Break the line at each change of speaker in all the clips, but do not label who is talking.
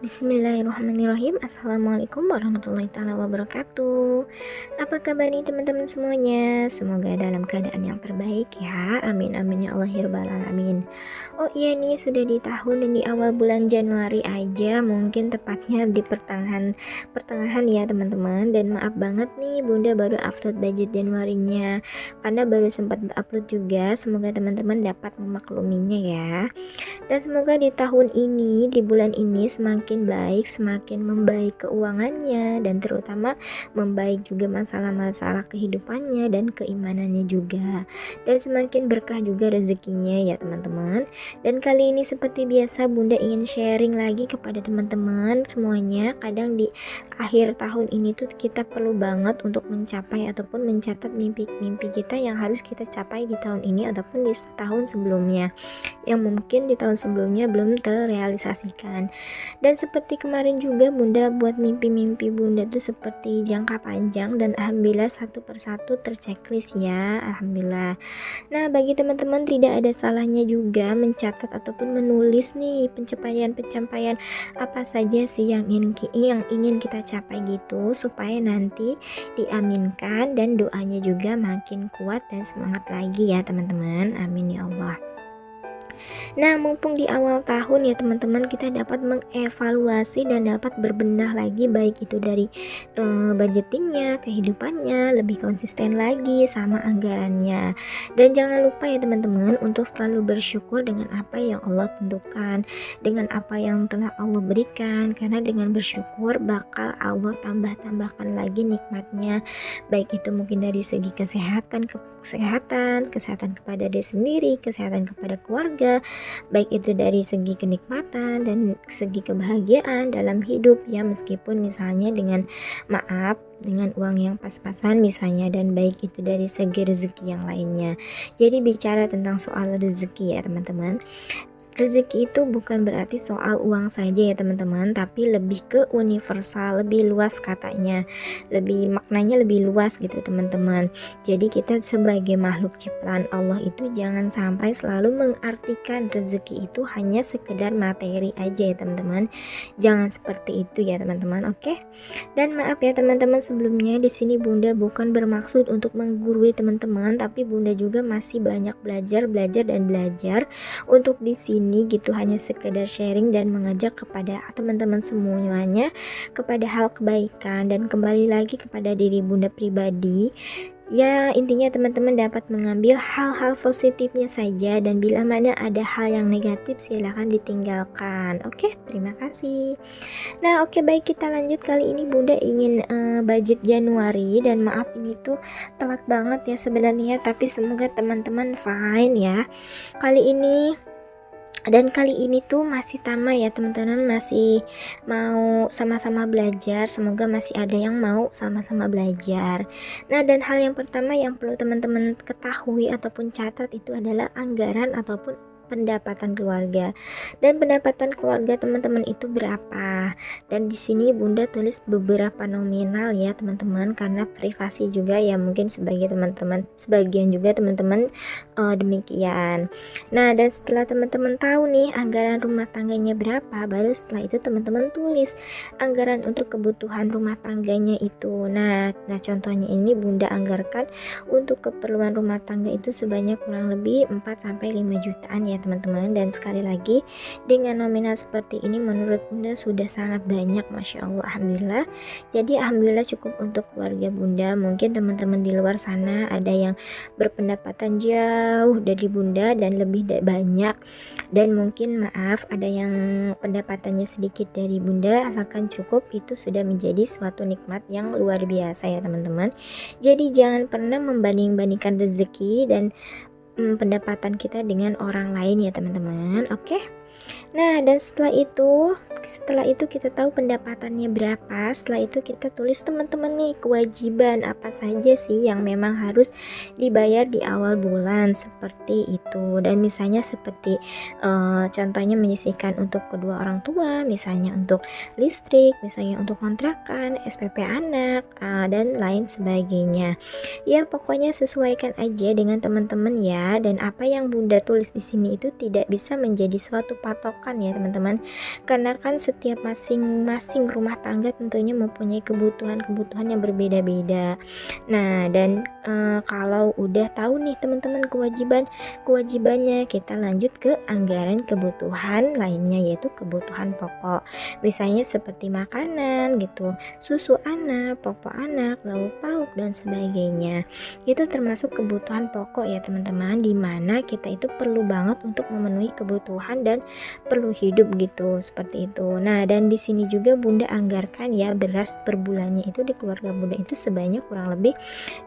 Bismillahirrahmanirrahim. Assalamualaikum warahmatullahi taala wabarakatuh. Apa kabar nih teman-teman semuanya? Semoga dalam keadaan yang terbaik ya. Amin amin ya Allah ya rabbal alamin. Oh iya nih, sudah di tahun dan di awal bulan Januari aja, mungkin tepatnya di pertengahan pertengahan ya teman-teman. Dan maaf banget nih Bunda baru upload budget Januarinya karena baru sempat upload juga. Semoga teman-teman dapat memakluminya ya. Dan semoga di tahun ini, di bulan ini semakin baik, semakin membaik keuangannya, dan terutama membaik juga masalah-masalah kehidupannya dan keimanannya juga. Dan semakin berkah juga rezekinya ya teman-teman. Dan kali ini seperti biasa Bunda ingin sharing lagi kepada teman-teman semuanya. Kadang di akhir tahun ini tuh kita perlu banget untuk mencapai ataupun mencatat mimpi-mimpi kita yang harus kita capai di tahun ini ataupun di tahun sebelumnya, yang mungkin di tahun sebelumnya belum terrealisasikan. Dan seperti kemarin juga Bunda buat mimpi-mimpi Bunda tuh seperti jangka panjang, dan alhamdulillah satu persatu terchecklist ya, alhamdulillah. Nah, bagi teman-teman tidak ada salahnya juga mencatat ataupun menulis nih pencapaian-pencapaian apa saja sih yang ingin kita capai gitu, supaya nanti diaminkan dan doanya juga makin kuat dan semangat lagi ya teman-teman. Amin ya Allah. Nah, mumpung di awal tahun ya teman-teman, kita dapat mengevaluasi dan dapat berbenah lagi, baik itu dari budgetingnya, kehidupannya, lebih konsisten lagi sama anggarannya. Dan jangan lupa ya teman-teman untuk selalu bersyukur dengan apa yang Allah tentukan, dengan apa yang telah Allah berikan, karena dengan bersyukur bakal Allah tambah-tambahkan lagi nikmatnya, baik itu mungkin dari segi kesehatan kepada diri sendiri, kesehatan kepada keluarga, baik itu dari segi kenikmatan dan segi kebahagiaan dalam hidup ya, meskipun misalnya dengan uang yang pas-pasan misalnya, dan baik itu dari segi rezeki yang lainnya. Jadi bicara tentang soal rezeki ya teman-teman, rezeki itu bukan berarti soal uang saja ya teman-teman, tapi lebih ke universal, lebih luas katanya, maknanya lebih luas gitu teman-teman. Jadi kita sebagai makhluk ciptaan Allah itu jangan sampai selalu mengartikan rezeki itu hanya sekedar materi aja ya teman-teman. Jangan seperti itu ya teman-teman, oke? Dan maaf ya teman-teman, sebelumnya di sini Bunda bukan bermaksud untuk menggurui teman-teman, tapi Bunda juga masih banyak belajar untuk di sini gitu, hanya sekedar sharing dan mengajak kepada teman-teman semuanya kepada hal kebaikan dan kembali lagi kepada diri Bunda pribadi. Ya, intinya teman-teman dapat mengambil hal-hal positifnya saja, dan bila mana ada hal yang negatif silahkan ditinggalkan. Oke, terima kasih. Nah, oke, baik, kita lanjut. Kali ini Bunda ingin budget Januari, dan maaf ini tuh telat banget ya sebenarnya, tapi semoga teman-teman fine ya. Kali ini tuh masih tamat ya teman-teman, masih mau sama-sama belajar. Semoga masih ada yang mau sama-sama belajar. Nah, dan hal yang pertama yang perlu teman-teman ketahui ataupun catat itu adalah anggaran ataupun pendapatan keluarga. Dan pendapatan keluarga teman-teman itu berapa? Dan di sini Bunda tulis beberapa nominal ya teman-teman, karena privasi juga ya, mungkin sebagian juga teman-teman demikian. Nah, dan setelah teman-teman tahu nih anggaran rumah tangganya berapa, baru setelah itu teman-teman tulis anggaran untuk kebutuhan rumah tangganya itu. Nah, contohnya ini Bunda anggarkan untuk keperluan rumah tangga itu sebanyak kurang lebih 4-5 jutaan ya teman-teman. Dan sekali lagi, dengan nominal seperti ini menurut Bunda sudah sangat banyak, Masya Allah, alhamdulillah. Jadi alhamdulillah cukup untuk keluarga Bunda. Mungkin teman-teman di luar sana ada yang berpendapatan jauh dari Bunda dan lebih banyak, dan mungkin maaf ada yang pendapatannya sedikit dari Bunda, asalkan cukup itu sudah menjadi suatu nikmat yang luar biasa ya teman-teman. Jadi jangan pernah membanding-bandingkan rezeki dan pendapatan kita dengan orang lain ya teman-teman, oke? Nah, dan setelah itu kita tahu pendapatannya berapa. Setelah itu kita tulis teman-teman nih kewajiban apa saja sih yang memang harus dibayar di awal bulan, seperti itu. Dan misalnya seperti contohnya menyisihkan untuk kedua orang tua, misalnya untuk listrik, misalnya untuk kontrakan, SPP anak, dan lain sebagainya. Ya, pokoknya sesuaikan aja dengan teman-teman ya. Dan apa yang Bunda tulis di sini itu tidak bisa menjadi suatu patokan ya teman-teman, karena kan kan setiap masing-masing rumah tangga tentunya mempunyai kebutuhan-kebutuhan yang berbeda-beda. Nah, dan kalau udah tahu nih teman-teman kewajibannya, kita lanjut ke anggaran kebutuhan lainnya, yaitu kebutuhan pokok. Misalnya seperti makanan gitu, susu anak, popok anak, lauk pauk dan sebagainya. Itu termasuk kebutuhan pokok ya teman-teman, dimana kita itu perlu banget untuk memenuhi kebutuhan dan perlu hidup gitu, seperti itu. Nah, dan di sini juga Bunda anggarkan ya beras per bulannya itu di keluarga Bunda itu sebanyak kurang lebih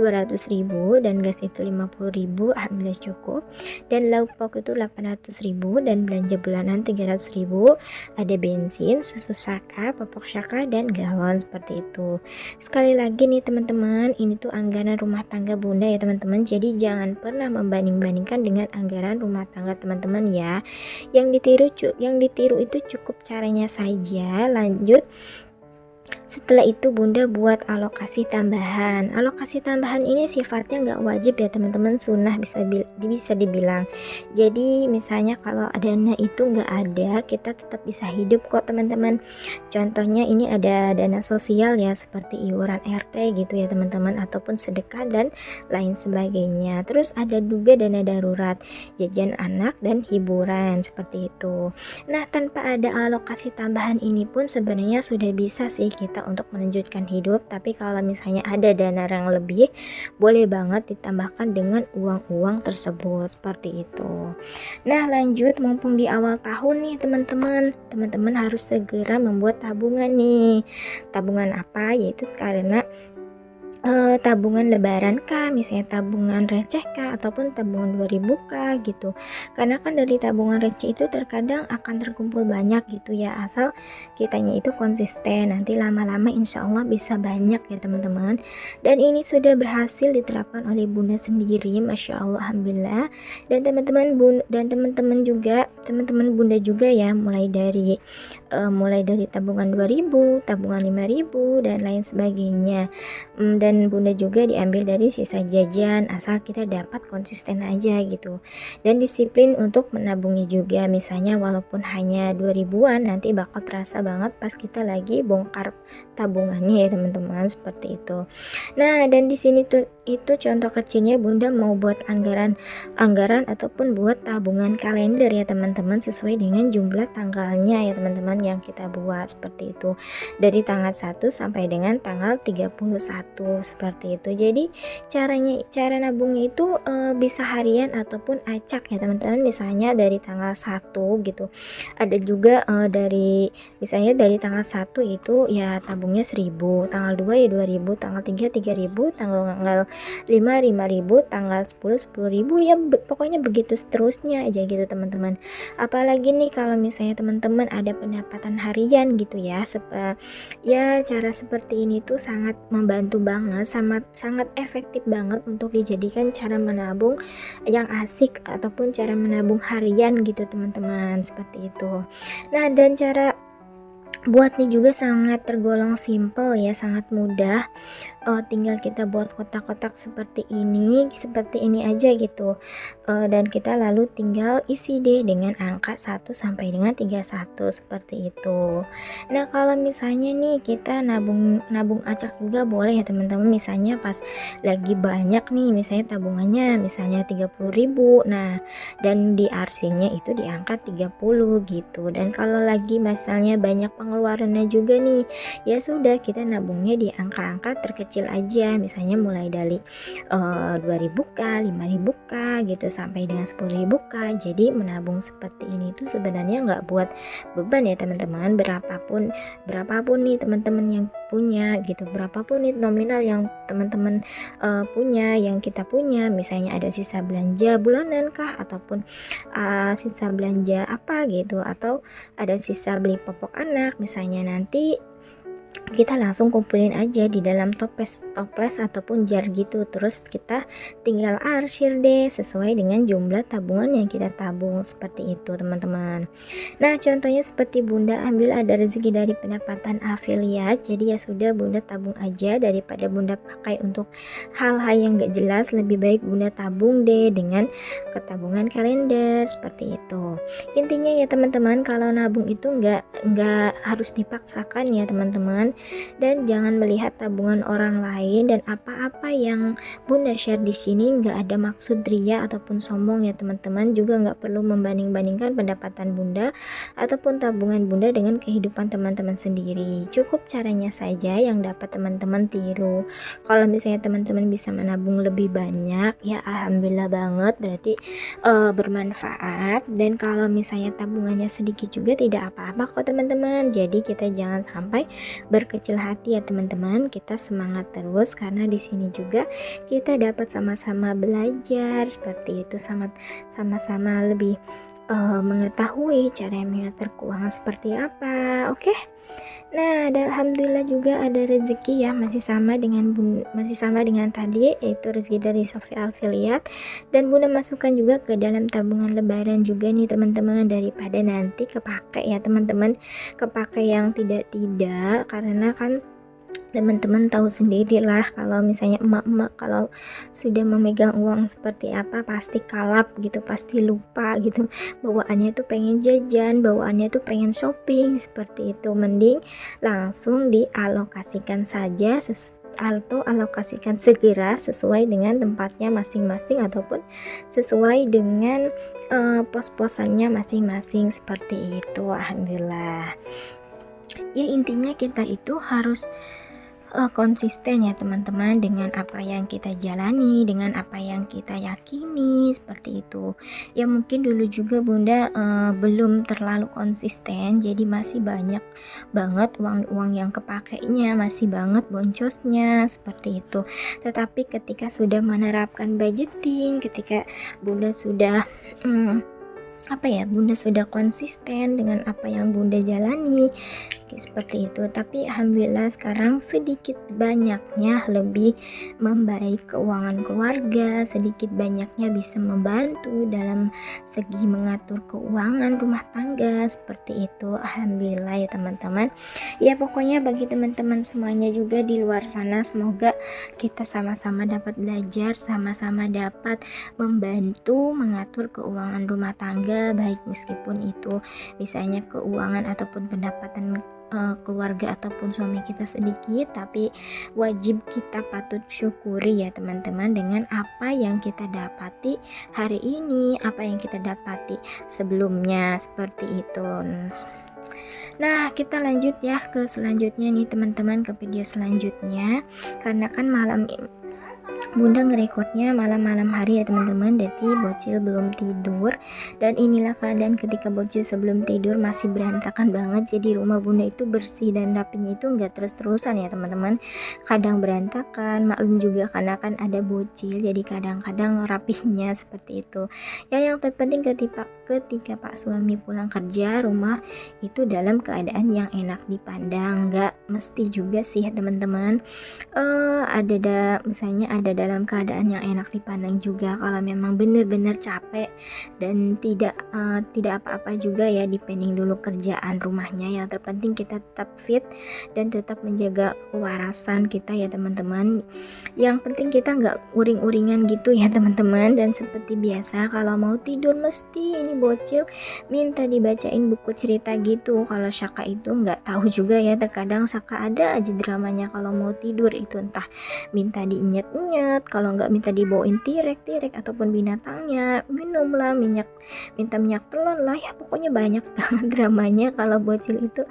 200.000, dan gas itu 50.000, alhamdulillah cukup. Dan lauk pauk itu 800.000, dan belanja bulanan 300.000. Ada bensin, susu saka, popok saka, dan galon, seperti itu. Sekali lagi nih teman-teman, ini tuh anggaran rumah tangga Bunda ya teman-teman. Jadi jangan pernah membanding-bandingkan dengan anggaran rumah tangga teman-teman ya. Yang ditiru itu cukup caranya saja. Lanjut, setelah itu Bunda buat alokasi tambahan. Alokasi tambahan ini sifatnya nggak wajib ya teman-teman, sunnah bisa dibilang. Jadi misalnya kalau dana itu nggak ada, kita tetap bisa hidup kok teman-teman. Contohnya ini ada dana sosial ya, seperti iuran RT gitu ya teman-teman, ataupun sedekah dan lain sebagainya. Terus ada juga dana darurat, jajan anak dan hiburan, seperti itu. Nah, tanpa ada alokasi tambahan ini pun sebenarnya sudah bisa sih kita untuk melanjutkan hidup. Tapi kalau misalnya ada dana yang lebih, boleh banget ditambahkan dengan uang-uang tersebut, seperti itu. Nah, lanjut, mumpung di awal tahun nih teman-teman harus segera membuat tabungan nih. Tabungan apa? Yaitu karena tabungan lebaran kah, misalnya tabungan receh kah, ataupun tabungan 2000 kah gitu. Karena kan dari tabungan receh itu terkadang akan terkumpul banyak gitu ya, asal kitanya itu konsisten, nanti lama-lama insya Allah bisa banyak ya teman-teman. Dan ini sudah berhasil diterapkan oleh Bunda sendiri, Masya Allah, alhamdulillah. Dan teman-teman Bunda juga ya, mulai dari tabungan 2000, tabungan 5000 dan lain sebagainya. Dan Bunda juga diambil dari sisa jajan, asal kita dapat konsisten aja gitu. Dan disiplin untuk menabungnya juga, misalnya walaupun hanya 2000-an, nanti bakal terasa banget pas kita lagi bongkar tabungannya ya teman-teman, seperti itu. Nah, dan di sini tuh itu contoh kecilnya Bunda mau buat anggaran ataupun buat tabungan kalender ya teman-teman, sesuai dengan jumlah tanggalnya ya teman-teman yang kita buat, seperti itu. Dari tanggal 1 sampai dengan tanggal 31, seperti itu. Jadi cara nabungnya itu bisa harian ataupun acak ya teman-teman. Misalnya dari tanggal 1 gitu. Ada juga misalnya dari tanggal 1 itu ya tabungnya 1000, tanggal 2 ya 2000, tanggal 3 3000, tanggal 5 5000, tanggal 10 10.000 ya, pokoknya begitu seterusnya aja gitu teman-teman. Apalagi nih kalau misalnya teman-teman ada pendapatan harian gitu ya, ya cara seperti ini tuh sangat membantu banget, sangat efektif banget untuk dijadikan cara menabung yang asik ataupun cara menabung harian gitu teman-teman, seperti itu. Nah, dan cara buatnya juga sangat tergolong simple ya, sangat mudah. Tinggal kita buat kotak-kotak seperti ini aja gitu. Dan kita lalu tinggal isi deh dengan angka 1 sampai dengan 31, seperti itu. Nah, kalau misalnya nih kita nabung acak juga boleh ya teman-teman. Misalnya pas lagi banyak nih, misalnya tabungannya misalnya 30.000. Nah, dan di RC-nya itu di angka 30 gitu. Dan kalau lagi misalnya banyak pengeluarannya juga nih, ya sudah, kita nabungnya di angka-angka terkecil aja, misalnya mulai dari 2000k, 5000k gitu sampai dengan 10.000k. Jadi menabung seperti ini tuh sebenarnya nggak buat beban ya teman-teman. Berapapun nih teman-teman yang punya gitu, berapapun nih nominal yang teman-teman punya, yang kita punya, misalnya ada sisa belanja bulanan kah, ataupun sisa belanja apa gitu, atau ada sisa beli popok anak misalnya, nanti kita langsung kumpulin aja di dalam toples ataupun jar gitu, terus kita tinggal arsir deh sesuai dengan jumlah tabungan yang kita tabung, seperti itu teman-teman. Nah, contohnya seperti Bunda ambil ada rezeki dari pendapatan afiliat, jadi ya sudah Bunda tabung aja daripada Bunda pakai untuk hal-hal yang gak jelas. Lebih baik Bunda tabung deh dengan ketabungan kalender, seperti itu. Intinya ya teman-teman, kalau nabung itu nggak harus dipaksakan ya teman-teman, dan jangan melihat tabungan orang lain, dan apa-apa yang Bunda share di sini nggak ada maksud ria ataupun sombong ya teman-teman. Juga nggak perlu membanding-bandingkan pendapatan Bunda ataupun tabungan Bunda dengan kehidupan teman-teman sendiri. Cukup caranya saja yang dapat teman-teman tiru. Kalau misalnya teman-teman bisa menabung lebih banyak, ya alhamdulillah banget, berarti bermanfaat. Dan kalau misalnya tabungannya sedikit juga tidak apa-apa kok teman-teman. Jadi kita jangan sampai berkecil hati ya teman-teman. Kita semangat terus, karena di sini juga kita dapat sama-sama belajar seperti itu, sama-sama lebih mengetahui cara mengatur keuangan seperti apa. Oke. Nah, alhamdulillah juga ada rezeki ya, masih sama dengan tadi, yaitu rezeki dari Sofi Affiliate, dan Bunda masukkan juga ke dalam tabungan lebaran juga nih teman-teman, daripada nanti kepake ya teman-teman, kepake yang tidak, karena kan teman-teman tahu sendirilah kalau misalnya emak-emak kalau sudah memegang uang seperti apa pasti kalap gitu, pasti lupa gitu, bawaannya tuh pengen jajan, bawaannya tuh pengen shopping, seperti itu. Mending langsung dialokasikan saja atau alokasikan segera sesuai dengan tempatnya masing-masing ataupun sesuai dengan pos-posannya masing-masing, seperti itu. Alhamdulillah ya, intinya kita itu harus konsisten ya teman-teman dengan apa yang kita jalani, dengan apa yang kita yakini, seperti itu. Ya mungkin dulu juga Bunda belum terlalu konsisten, jadi masih banyak banget uang-uang yang kepakainya, masih banget boncosnya, seperti itu. Tetapi ketika sudah menerapkan budgeting, ketika Bunda sudah Bunda sudah konsisten dengan apa yang Bunda jalani, seperti itu. Tapi alhamdulillah sekarang sedikit banyaknya lebih membaik keuangan keluarga, sedikit banyaknya bisa membantu dalam segi mengatur keuangan rumah tangga, seperti itu. Alhamdulillah ya teman-teman. Ya pokoknya bagi teman-teman semuanya juga di luar sana, semoga kita sama-sama dapat belajar, sama-sama dapat membantu mengatur keuangan rumah tangga, baik meskipun itu misalnya keuangan ataupun pendapatan keluarga ataupun suami kita sedikit, tapi wajib kita patut syukuri ya teman-teman dengan apa yang kita dapati hari ini, apa yang kita dapati sebelumnya, seperti itu. Nah, kita lanjut ya ke selanjutnya nih teman-teman, ke video selanjutnya, karena kan Bunda ngerekodnya malam-malam hari ya teman-teman, jadi bocil belum tidur, dan inilah keadaan ketika bocil sebelum tidur masih berantakan banget. Jadi rumah Bunda itu bersih dan rapinya itu nggak terus-terusan ya teman-teman, kadang berantakan, maklum juga karena kan ada bocil, jadi kadang-kadang rapinya seperti itu ya. Yang terpenting ketika Pak suami pulang kerja, rumah itu dalam keadaan yang enak dipandang. Nggak mesti juga sih ya teman-teman, misalnya ada dalam keadaan yang enak dipandang juga. Kalau memang benar-benar capek dan tidak apa-apa juga ya, dipending dulu kerjaan rumahnya. Yang terpenting kita tetap fit dan tetap menjaga kewarasan kita ya teman-teman. Yang penting kita nggak uring-uringan gitu ya teman-teman. Dan seperti biasa kalau mau tidur mesti ini bocil minta dibacain buku cerita gitu. Kalau Syaka itu nggak tahu juga ya, terkadang Syaka ada aja dramanya kalau mau tidur itu, entah minta diinyet-inyet, kalau nggak minta dibawain tirek ataupun binatangnya, minumlah minta minyak telon lah ya, pokoknya banyak banget dramanya kalau bocil itu.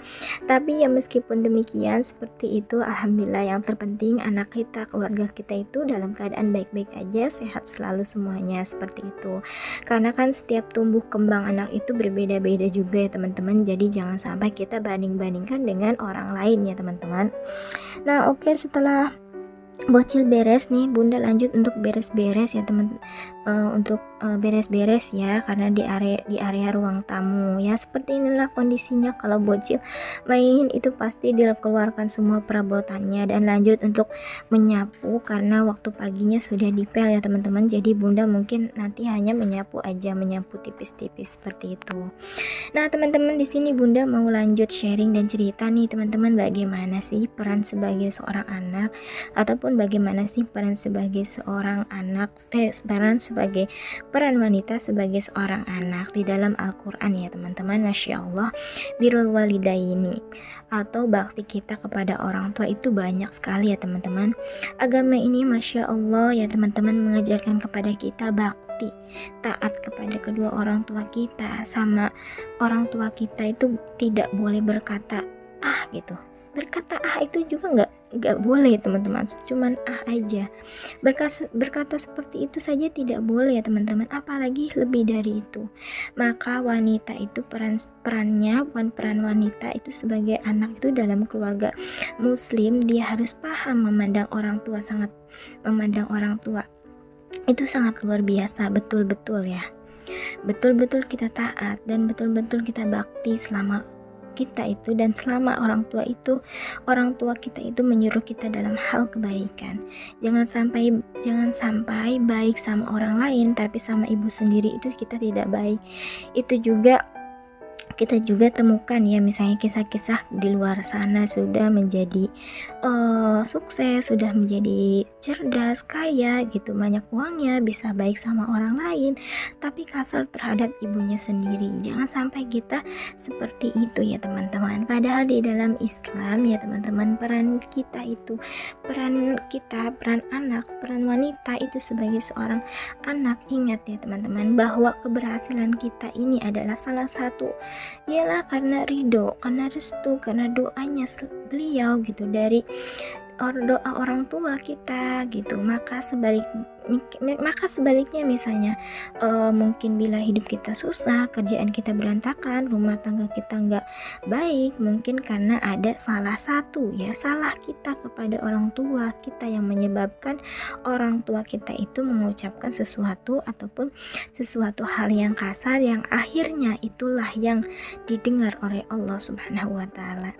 Tapi ya meskipun demikian seperti itu, alhamdulillah yang terpenting anak kita, keluarga kita itu dalam keadaan baik-baik aja, sehat selalu semuanya, seperti itu. Karena kan setiap tumbuh kembang anak itu berbeda-beda juga ya teman-teman, jadi jangan sampai kita banding-bandingkan dengan orang lain ya teman-teman. Nah oke, setelah bocil beres nih, Bunda lanjut untuk beres-beres ya teman, untuk beres-beres ya, karena di area ruang tamu ya. Seperti inilah kondisinya kalau bocil main itu pasti dikeluarkan semua perabotannya dan lanjut untuk menyapu karena waktu paginya sudah dipel ya teman-teman. Jadi bunda mungkin nanti hanya menyapu aja, menyapu tipis-tipis seperti itu. Nah, teman-teman, di sini Bunda mau lanjut sharing dan cerita nih, teman-teman, bagaimana sih peran sebagai seorang anak ataupun bagaimana sih peran sebagai seorang anak peran wanita sebagai seorang anak di dalam Al-Qur'an ya, teman-teman. Masya Allah, birrul walidaini atau bakti kita kepada orang tua itu banyak sekali ya, teman-teman. Agama ini Masya Allah ya, teman-teman, mengajarkan kepada kita bakti, taat kepada kedua orang tua kita. Sama orang tua kita itu tidak boleh berkata gitu. Berkata itu juga nggak boleh teman-teman, cuman aja. Berkata seperti itu saja tidak boleh ya teman-teman, apalagi lebih dari itu. Maka wanita itu peran wanita itu sebagai anak itu dalam keluarga muslim, dia harus paham memandang orang tua itu sangat luar biasa, betul-betul ya. Betul-betul kita taat dan betul-betul kita bakti selama kita itu, dan selama orang tua kita itu menyuruh kita dalam hal kebaikan. Jangan sampai baik sama orang lain tapi sama ibu sendiri itu kita tidak baik. Itu juga kita juga temukan ya, misalnya kisah-kisah di luar sana sudah menjadi sukses, sudah menjadi cerdas, kaya gitu, banyak uangnya, bisa baik sama orang lain, tapi kasar terhadap ibunya sendiri. Jangan sampai kita seperti itu ya teman-teman. Padahal di dalam Islam ya teman-teman, peran anak, peran wanita itu sebagai seorang anak, ingat ya teman-teman, bahwa keberhasilan kita ini adalah salah satu ialah karena ridho, karena restu, karena doanya beliau gitu, dari doa orang tua kita gitu. Maka sebaliknya misalnya mungkin bila hidup kita susah, kerjaan kita berantakan, rumah tangga kita nggak baik, mungkin karena ada salah kita kepada orang tua kita yang menyebabkan orang tua kita itu mengucapkan sesuatu ataupun sesuatu hal yang kasar, yang akhirnya itulah yang didengar oleh Allah Subhanahu wa Ta'ala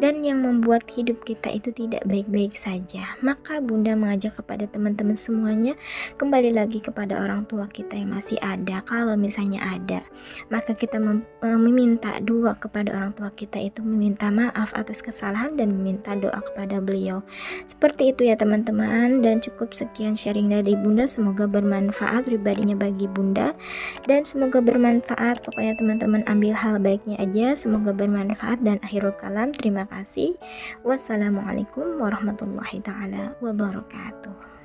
dan yang membuat hidup kita itu tidak baik-baik saja. Maka Bunda mengajak kepada teman-teman semuanya, kembali lagi kepada orang tua kita yang masih ada. Kalau misalnya ada, maka kita meminta doa kepada orang tua kita itu, meminta maaf atas kesalahan dan meminta doa kepada beliau. Seperti itu ya teman-teman, dan cukup sekian sharing dari Bunda. Semoga bermanfaat pribadinya bagi Bunda, dan semoga bermanfaat. Pokoknya teman-teman ambil hal baiknya aja, semoga bermanfaat. Dan akhirul kalam, terima kasih. Wassalamualaikum warahmatullahi taala wabarakatuh.